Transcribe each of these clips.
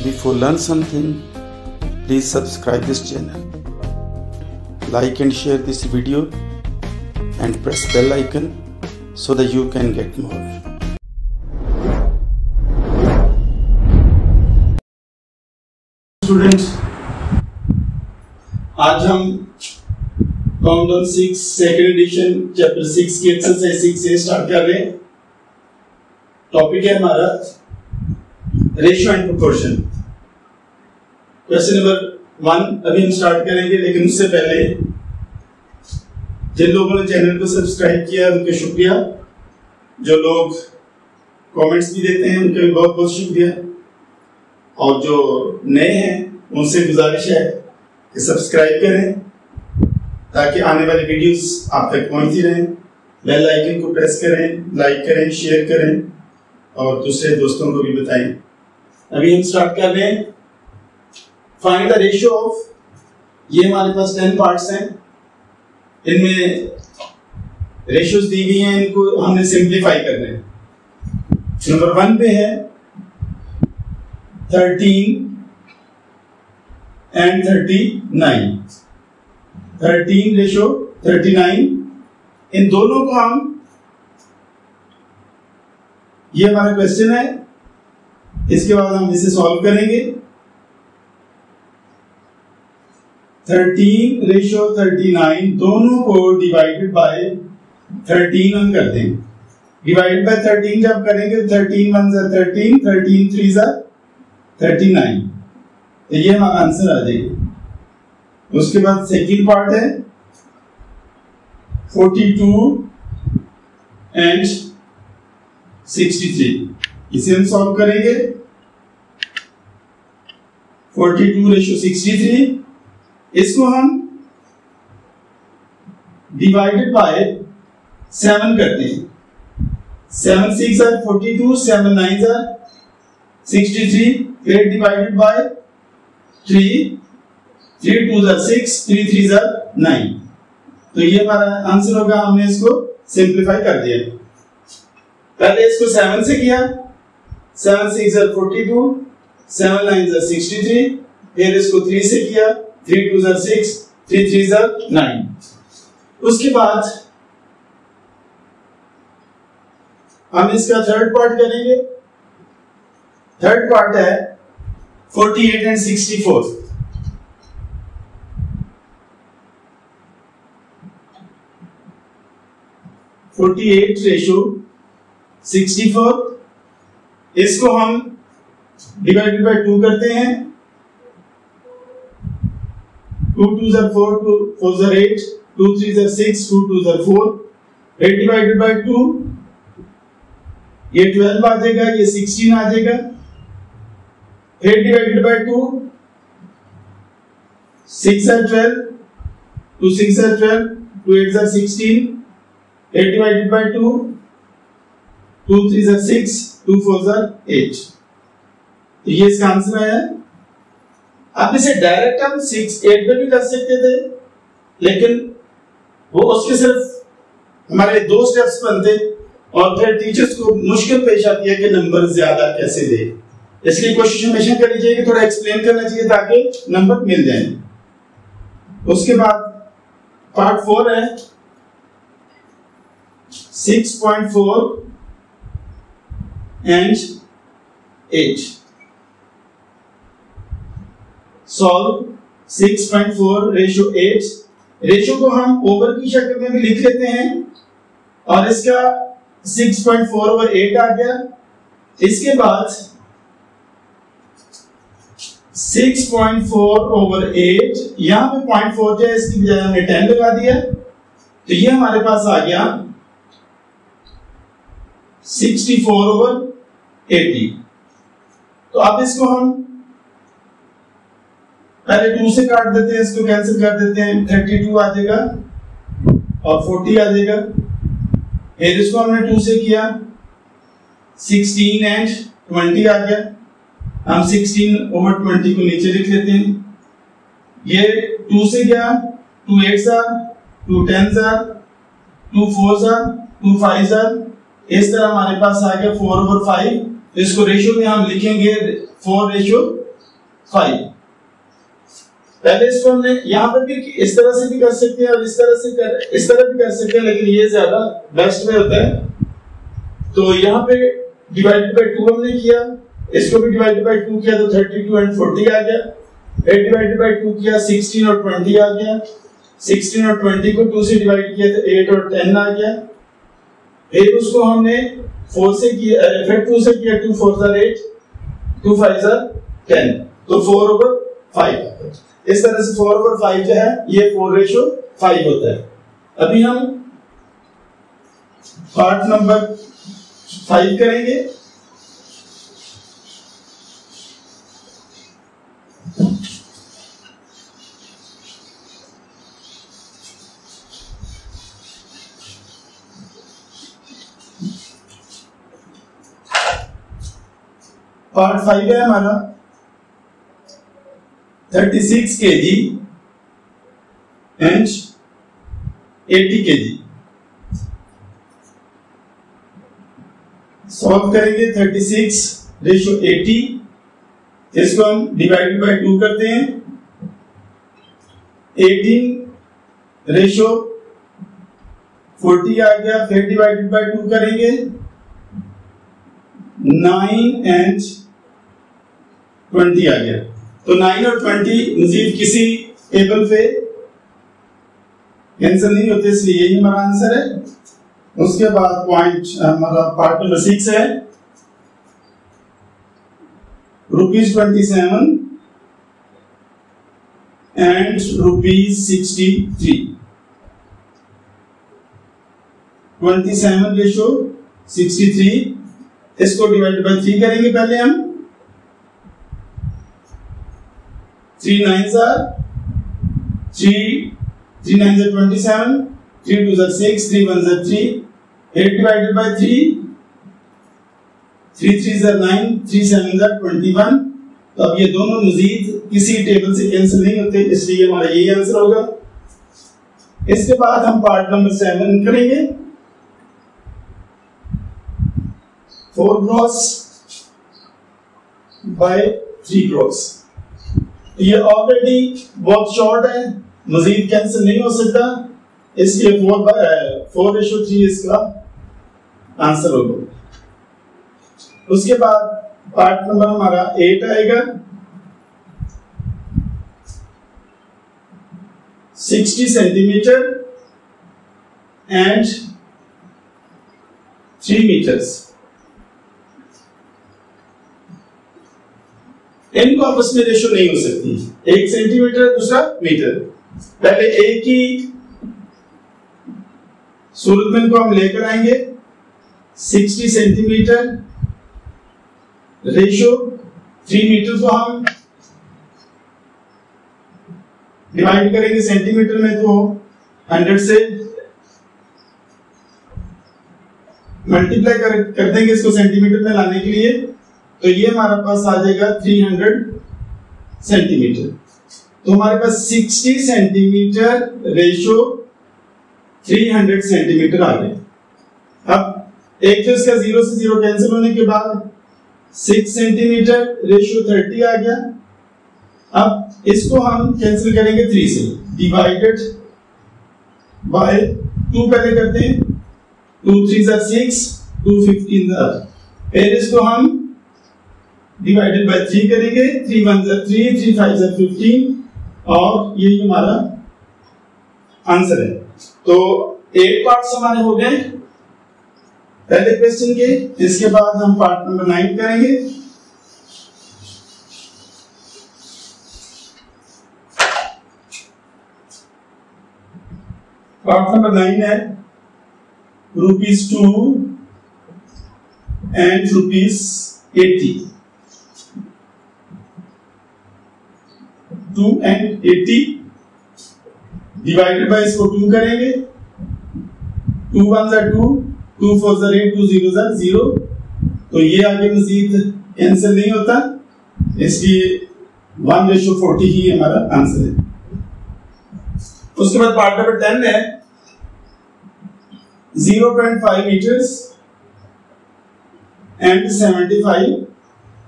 Before learn something, please subscribe this channel, like and share this video and press bell icon so that you can get more. Students, आज हम countdown 6 second edition chapter 6 की exercise 6 से start कर रहे हैं। Topic है हमारा ratio and proportion. Question number 1 अभी हम स्टार्ट करेंगे, लेकिन उससे पहले जिन लोगों ने चैनल को सब्सक्राइब किया उनका शुक्रिया। जो लोग कमेंट्स भी देते हैं उनका भी बहुत बहुत शुक्रिया। और जो नए हैं उनसे गुजारिश है कि सब्सक्राइब करें ताकि आने वाली वीडियोस आप तक पहुंचती रहें। बेल आइकन को प्रेस करें, लाइक करें, शेयर करें और दूसरे दोस्तों को भी बताएं। अभी हम स्टार्ट कर रहे हैं। फाइंड द रेशियो ऑफ, ये हमारे पास 10 पार्ट्स हैं, इनमें रेशियोज दी गई हैं, इनको हमने सिंप्लीफाई करना है। नंबर 1 पे है 13 and 39, 13 रेशो 39, इन दोनों को हम, ये हमारा क्वेश्चन है, इसके बाद हम इसे सॉल्व करेंगे। 13 रेशो 39 दोनों को डिवाइडेड बाय 13 हम कर देंगे। डिवाइडेड बाय 13 जब करेंगे 13 1 जा 13, 13 3 जा 39, तो ये हमारा आंसर आ जाएगा। उसके बाद सेकंड पार्ट है 42 एंड 63, इसे हम सॉल्व करेंगे। 42 रेशो 63, इसको हम डिवाइडेड बाय 7 करते हैं। 7 6 are 42, 7 9 are 63, फिर डिवाइडेड बाय 3, 3 2 are 6, 3 3 are 9। तो ये हमारा आंसर होगा। हमने इसको सिंप्लीफाई कर दिया। पहले इसको 7 से किया, 7 6 are 42, 7 9 are 63, फिर इसको 3 से किया, 3 2 are 6, 3 3 are 9। उसके बाद हम इसका थर्ड पार्ट करेंगे। थर्ड पार्ट है 48 एंड 64। 48 रेशो 64, इसको हम डिवाइडेड बाय 2 करते हैं। 2 2 are 4, 2 4 are 8, 2 3 are 6, 2 2 are 4, 8 divided by 2, ये 12 आ जाएगा, ये 16 आ जाएगा। 8 divided by 2, 6 are 12, 2 6 are 12, 2 8 are 16, 8 divided by 2, 2 3 are 6, 2 4 are 8। तो ये इसका आंसर आया। अब इसे डायरेक्ट हम 6 8 पे भी कर सकते थे, लेकिन वो उसके सिर्फ हमारे 2 स्टेप्स बनते और फिर टीचर्स को मुश्किल पेश आती है कि नंबर ज्यादा कैसे दे। इसलिए कोशिश हमेशा करनी चाहिए कि थोड़ा एक्सप्लेन करना चाहिए ताकि नंबर मिल जाए। उसके बाद पार्ट 4 है 6.4 एंड 8। Solve 6.4 ratio 8। रेशो को हम ओवर की शक्ल में भी लिख लेते हैं और इसका 6.4 over 8 आ गया। इसके बाद 6.4 over 8, यहां पे 0.4 जो है इसकी बजाय हमने 10 लगा दिया, तो ये हमारे पास आ गया 64 over 80। तो अब इसको हम पहले 2 से काट देते हैं, इसको कैंसिल कर देते हैं, 32 आ जाएगा और 40 आ जाएगा। फिर इसको हमने 2 से किया, 16 एंड 20 आ गया। हम 16 over 20 को नीचे लिख लेते हैं। ये 2 से गया, 2 8s are, 2 10s are, 2 4s are, 2 5s are, इस तरह हमारे पास आ गया 4 over 5। इसको रेशियो में हम लिखेंगे 4 रेशियो 5। पहले इसको हमने यहाँ पे भी इस तरह से भी कर सकते हैं और इस तरह भी कर सकते हैं, लेकिन ये ज्यादा बेस्ट में होता है। तो यहाँ पे डिवाइडेड बाय 2 हमने किया, इसको भी डिवाइडेड बाय 2 किया तो 32 एंड 40 आ गया। फिर डिवाइडेड बाय 2 किया, 16 और 20 आ गया। 16 और 20 को 2 से डिवाइड किया तो 8 और 10 आ गया। फिर उसको हमने 4 से किया, फिर 2 से किया, 2 4 are 8, 2 5 are 10, तो 4/5। इस तरह से 4/5 जो है ये 4:5 होता है। अभी हम पार्ट नंबर 5 करेंगे। पार्ट 5 है हमारा 36 kg एंड 80 kg। सॉल्व करेंगे 36:80, इसको हम डिवाइडेड बाय 2 करते हैं। 18:40 आ गया, फिर डिवाइडेड बाय 2 करेंगे। 9 एंड 20 आ गया, तो 9 और 20 मजीद किसी टेबल पे कैंसिल नहीं होते, इसलिए यही हमारा आंसर है। उसके बाद पॉइंट हमारा पार्ट नंबर 6 है ₹27 एंड ₹63। 27:63, इसको डिवाइड बाय 3 करेंगे पहले हम। 3 9s are 27, 3 2s are 6, 3 1s are 3, 8 divided by 3, 3 3s are 9, 3 7s are 21। तो अब ये दोनों मजीद किसी टेबल से कैंसिल नहीं होते, इसलिए हमारा यही आंसर होगा। इसके बाद हम पार्ट नंबर 7 करेंगे। 4 क्रॉस बाय 3 क्रॉस। ये ऑलरेडी बहुत शॉर्ट है, मजीद कैंसिल नहीं हो सकता, इसलिए 4:3 इसका आंसर होगा। उसके बाद पार्ट नंबर हमारा 8 आएगा। 60 सेंटीमीटर एंड 3 मीटर्स। इनको आपस में रेशो नहीं हो सकती, 1 सेंटीमीटर दूसरा मीटर। पहले एक ही सूरत में इनको हम लेकर आएंगे। 60 सेंटीमीटर रेशो 3 मीटर को हम डिवाइड करेंगे सेंटीमीटर में, तो 100 से मल्टीप्लाई कर देंगे इसको सेंटीमीटर में लाने के लिए, तो ये हमारे पास आ जाएगा 300 सेंटीमीटर। तो हमारे पास 60 सेंटीमीटर रेशो 300 सेंटीमीटर आ गया। अब एक तो इसका 0 से 0 कैंसिल होने के बाद 6 सेंटीमीटर रेशो 30 आ गया। अब इसको हम कैंसिल करेंगे 3 से, डिवाइडेड बाय 2 पहले करते हैं। 2 3s are 6, 2 15s are, फिर इसको हम डिवाइडेड बाय 3 करेंगे। 3 1s are 3, 3 5s are 15, और यही हमारा आंसर है। तो 8 पार्ट्स हमारे हो गए पहले क्वेश्चन के। इसके बाद हम पार्ट नंबर 9 करेंगे। पार्ट नंबर 9 है ₹2 एंड ₹80। 2 and 80 डिवाइडेड बाय इसको 2 करेंगे। 2 1s are 2, 2 4s are 8, 2 0s are 0, तो ये आगे मजीद कैंसिल नहीं होता, इसलिए 1:40 ही हमारा आंसर है। उसके बाद पार्ट नंबर 10 है 0.5 मीटर्स एंड 75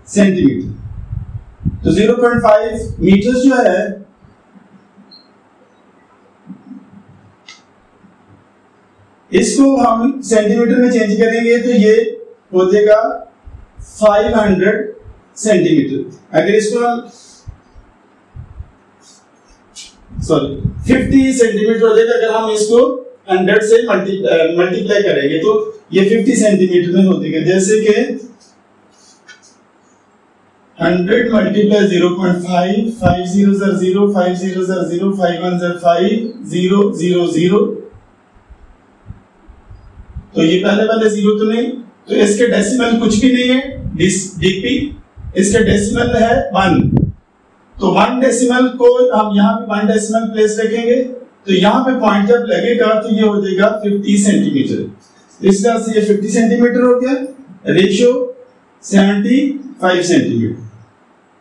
सेंटीमीटर। तो 0.5 मीटर जो है इसको हम सेंटीमीटर में चेंज करेंगे तो ये हो जाएगा 500 सेंटीमीटर। अगर इसको हम 50 सेंटीमीटर हो जाएगा, अगर हम इसको 100 से मल्टीप्लाई करेंगे तो ये 50 सेंटीमीटर में हो जाएगा। जैसे कि 100 मल्टीप्लाई 0.5, 5 0 0, 5 0 0, 5 1 5, 0 0 0। तो ये पहले वाले जीरो तो नहीं, तो इसके डेसिमल कुछ भी नहीं है, डीपी इसका डेसिमल है 1। तो 1 डेसिमल को हम यहाँ पे 1 डेसिमल प्लेस रखेंगे, तो यहाँ पे पॉइंट जब लगेगा तो ये हो जाएगा 50 सेंटीमीटर। इस तरह से ये 50 सेंटीमीटर हो गया, ratio 75 centimetre.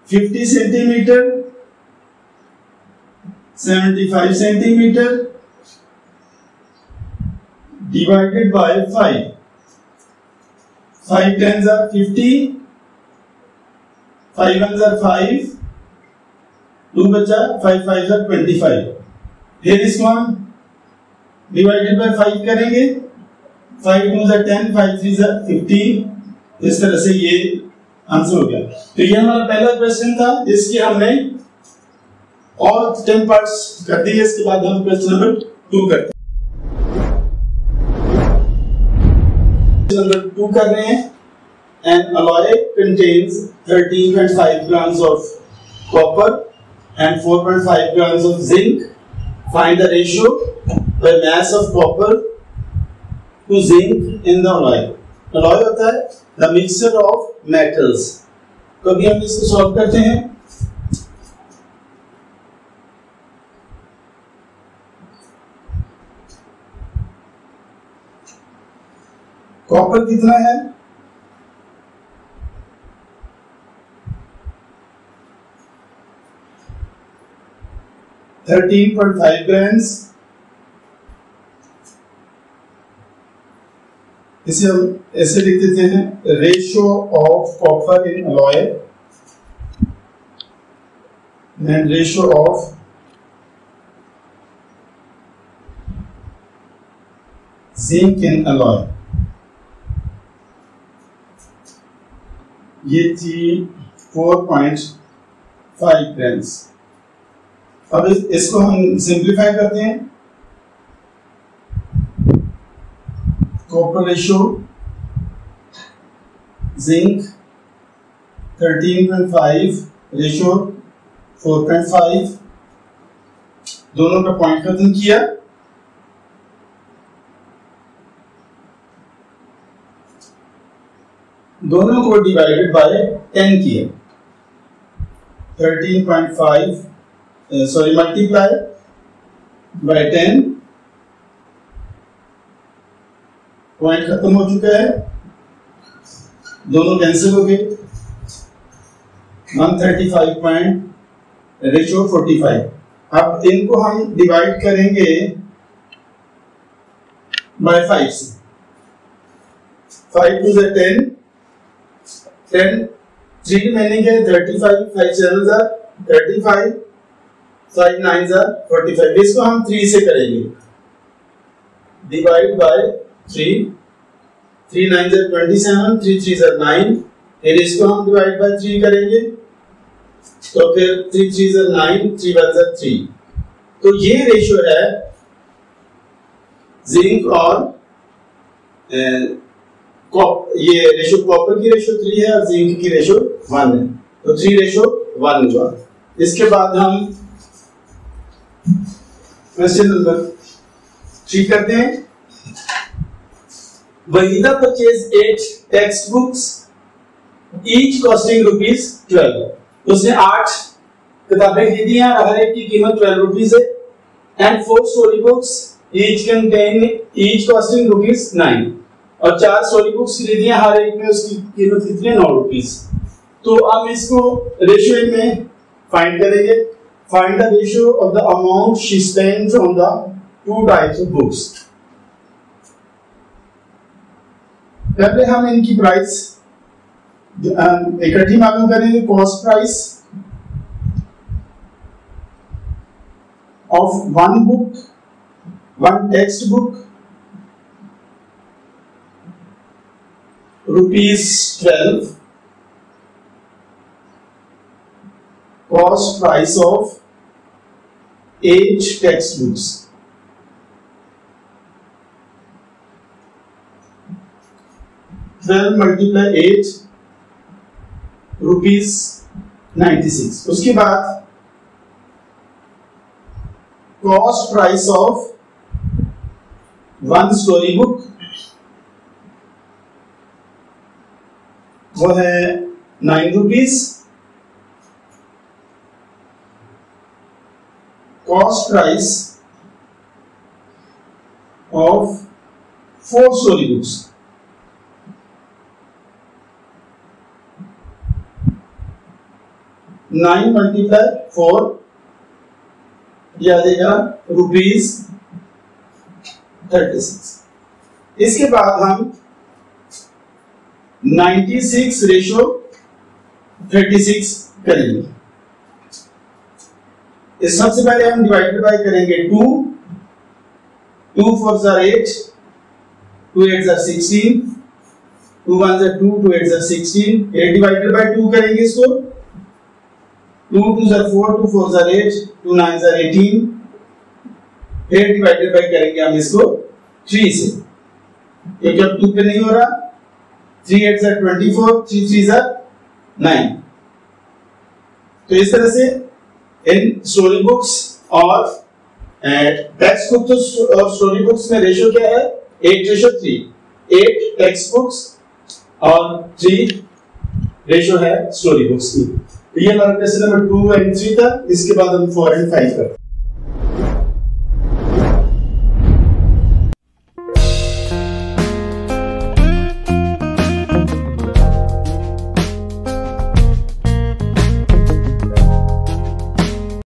50 centimetre 75 centimetre divided by 5. 5 tens are 50, 5 ones are 5, 2 बचा, 5 5s are 25। फिर इसको हम divided by 5 करेंगे, 5 2s are 10, 5 3s are 15। इस तरह से ये आंसर हो गया। तो ये हमारा पहला क्वेश्चन था जिसकी हमने और 10 पार्ट्स कर दिए। इसके बाद हम क्वेश्चन नंबर 2 करते हैं। नंबर 2 कर रहे हैं। An alloy contains 13.5 grams of copper and 4.5 grams of zinc. Find the ratio by mass of copper to zinc in the alloy. Alloy होता है the mixture of metals। तो अभी हम इसको सॉल्व करते हैं। कॉपर कितना है? 13.5 grams। इसे हम ऐसे लिख देते हैं, ratio of copper in alloy and ratio of zinc in alloy. ये थी 4.5 ग्राम्स। अब इसको हम सिंप्लीफाई करते हैं। कॉपर रेशियो जिंक 13.5 रेशियो 4.5, दोनों का पॉइंट खत्म किया। दोनों को डिवाइडेड बाय 10 किया। 13.5 मल्टीप्लाई बाय 10, पॉइंट खत्म हो चुका है, दोनों कैंसिल हो गए। 135 पॉइंट रेशियो 45। अब इनको हम डिवाइड करेंगे बाय 5 से। 5 2 10, 10 3 रिमेनिंग है 35, 5 7s are 35, 5 9s are 45। इसको हम 3 से करेंगे, divide by 3, 3 9s are 27, 3 3s are 9। फिर इसको हम डिवाइड बाय 3 करेंगे, तो फिर 3 3s are 9, 3 1s are 3। तो ये रेशियो है जिंक और ये रेशियो कॉपर की रेशियो 3 है और जिंक की रेशियो 1 है, तो 3:1 हुआ। इसके बाद हम क्वेश्चन नंबर 3 करते हैं। Waheeda purchase 8 text books each costing ₹12। उसने 8 किताबें खरीदी हैं, हर एक की कीमत ₹12 है। And 4 story books each contain each costing ₹9। और 4 स्टोरी बुक्स खरीदी हैं, हर एक में उसकी कीमत कितनी है? ₹9। तो हम इसको रेशियो में फाइंड करेंगे। Find the ratio of the amount she spends on the 2 types of books. पहले हम इनकी प्राइस इकट्ठी मालूम करेंगे। Cost price of one book, one textbook, ₹12. Cost price of 8 textbooks. 12 multiply 8 ₹96. उसके बाद cost price of one story book वो है ₹9. Cost price of 4 story books $9 multiply 4 यह आ जाएगा ₹36. इसके बाद हम 96:36 करेंगे. इस सबसे पहले हम डिवाइडेड बाय करेंगे 2 4s are 8, 2 8s are 16, 2 1s are 2, 2 8s are 16. 8 divided by 2 करेंगे इसको. 2 2s are 4, 2 4s are 8, 2 9s are 18. 8 divided by करेंगे हम इसको 3 से, क्योंकि अब 2 पे नहीं हो रहा. 3 8s are 24, 3 3s are 9. तो इस तरह से इन स्टोरी बुक्स और टेक्स्ट बुक्स और स्टोरी बुक्स में रेशियो क्या है? 8:3. 8 टेक्स्ट बुक्स और 3 रेशियो है स्टोरी बुक्स की. तो ये हमारा क्वेश्चन नंबर 2 और 3 था. इसके बाद हम 4 और 5 करते हैं.